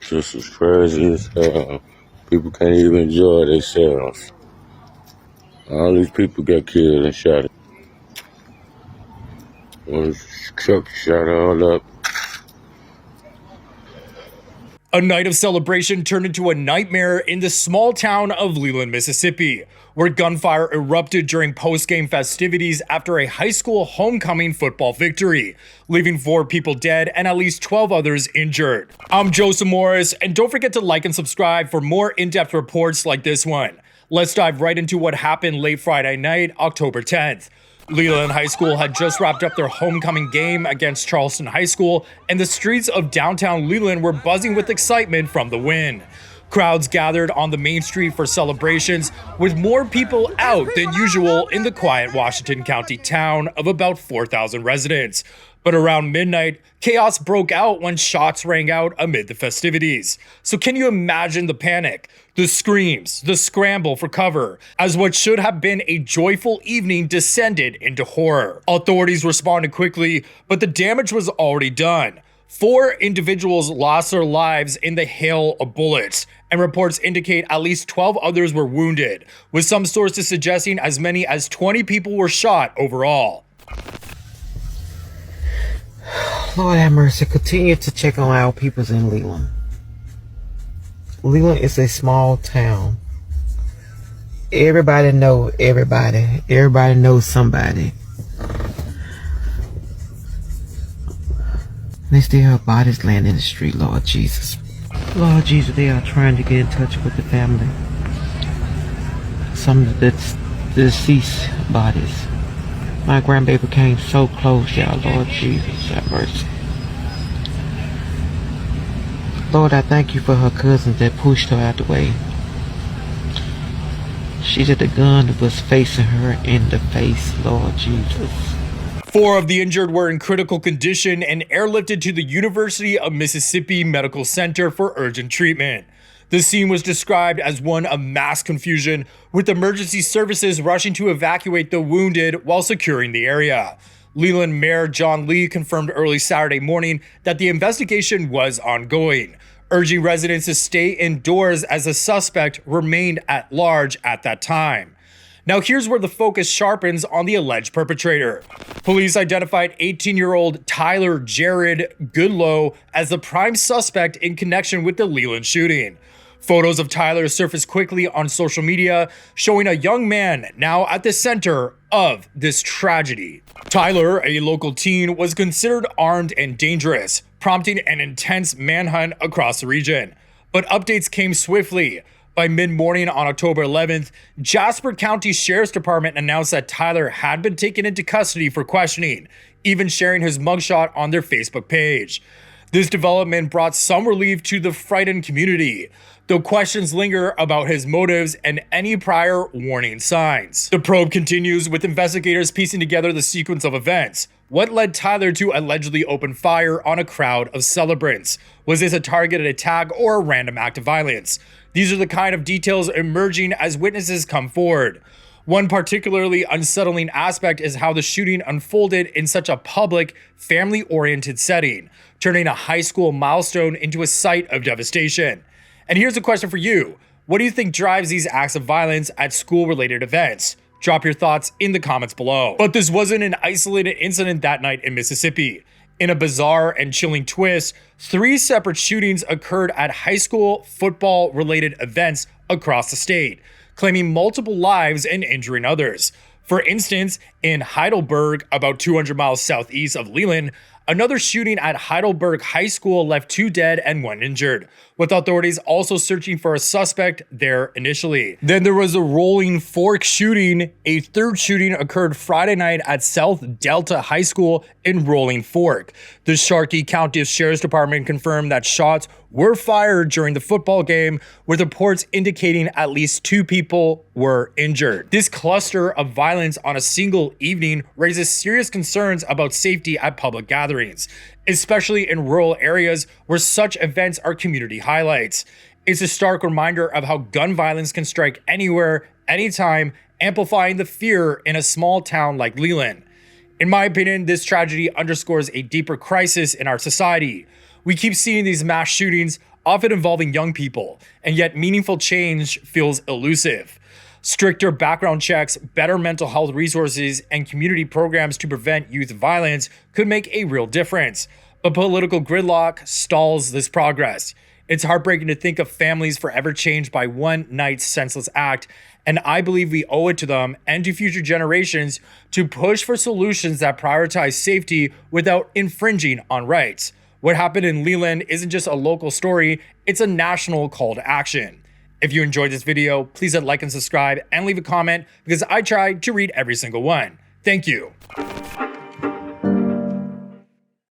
Just as crazy as hell. People can't even enjoy themselves. All these people got killed and shot. One truck shot all up. A night of celebration turned into a nightmare in the small town of Leland, Mississippi, where gunfire erupted during post-game festivities after a high school homecoming football victory, leaving 4 people dead and at least 12 others injured. I'm Joseph Morris, and don't forget to like and subscribe for more in-depth reports like this one. Let's dive right into what happened late Friday night, October 10th. Leland High School had just wrapped up their homecoming game against Charleston High School, and the streets of downtown Leland were buzzing with excitement from the win. Crowds gathered on the main street for celebrations, with more people out than usual in the quiet Washington County town of about 4,000 residents. But around midnight, chaos broke out when shots rang out amid the festivities. So can you imagine the panic, the screams, the scramble for cover, as what should have been a joyful evening descended into horror? Authorities responded quickly, but the damage was already done. 4 individuals lost their lives in the hail of bullets, and reports indicate at least 12 others were wounded, with some sources suggesting as many as 20 people were shot overall. Lord have mercy. Continue to check on our peoples in Leland. Leland is a small town. Everybody know everybody. Everybody knows somebody. They still have bodies laying in the street, Lord Jesus. Lord Jesus, they are trying to get in touch with the family. Some of the deceased bodies. My grandbaby came so close, y'all. Lord Jesus, have mercy. Lord, I thank you for her cousins that pushed her out the way. She said the gun was facing her in the face, Lord Jesus. 4 of the injured were in critical condition and airlifted to the University of Mississippi Medical Center for urgent treatment. The scene was described as one of mass confusion, with emergency services rushing to evacuate the wounded while securing the area. Leland Mayor John Lee confirmed early Saturday morning that the investigation was ongoing, urging residents to stay indoors as the suspect remained at large at that time. Now here's where the focus sharpens on the alleged perpetrator. Police identified 18-year-old Tylar Jarod Goodloe as the prime suspect in connection with the Leland shooting. Photos of Tyler surfaced quickly on social media, showing a young man now at the center of this tragedy. Tyler, a local teen, was considered armed and dangerous, prompting an intense manhunt across the region. But updates came swiftly. By mid-morning on October 11th, Jasper County Sheriff's Department announced that Tyler had been taken into custody for questioning, even sharing his mugshot on their Facebook page. This development brought some relief to the frightened community, though questions linger about his motives and any prior warning signs. The probe continues, with investigators piecing together the sequence of events. What led Tyler to allegedly open fire on a crowd of celebrants? Was this a targeted attack or a random act of violence? These are the kind of details emerging as witnesses come forward. One particularly unsettling aspect is how the shooting unfolded in such a public, family-oriented setting, turning a high school milestone into a site of devastation. And here's a question for you. What do you think drives these acts of violence at school-related events? Drop your thoughts in the comments below. But this wasn't an isolated incident that night in Mississippi. In a bizarre and chilling twist, 3 separate shootings occurred at high school football-related events across the state, claiming multiple lives and injuring others. For instance, in Heidelberg, about 200 miles southeast of Leland, another shooting at Heidelberg High School left 2 dead and 1 injured, with authorities also searching for a suspect there initially. Then there was a Rolling Fork shooting. A 3rd shooting occurred Friday night at South Delta High School in Rolling Fork. The Sharkey County Sheriff's Department confirmed that shots were fired during the football game, with reports indicating at least 2 people were injured. This cluster of violence on a single evening raises serious concerns about safety at public gatherings, especially in rural areas where such events are community highlights. It's a stark reminder of how gun violence can strike anywhere, anytime, amplifying the fear in a small town like Leland. In my opinion, this tragedy underscores a deeper crisis in our society. We keep seeing these mass shootings, often involving young people, and yet meaningful change feels elusive. Stricter background checks, better mental health resources, and community programs to prevent youth violence could make a real difference. But political gridlock stalls this progress. It's heartbreaking to think of families forever changed by one night's senseless act, and I believe we owe it to them and to future generations to push for solutions that prioritize safety without infringing on rights. What happened in Leland isn't just a local story, it's a national call to action. If you enjoyed this video, please hit like and subscribe and leave a comment because I try to read every single one. Thank you.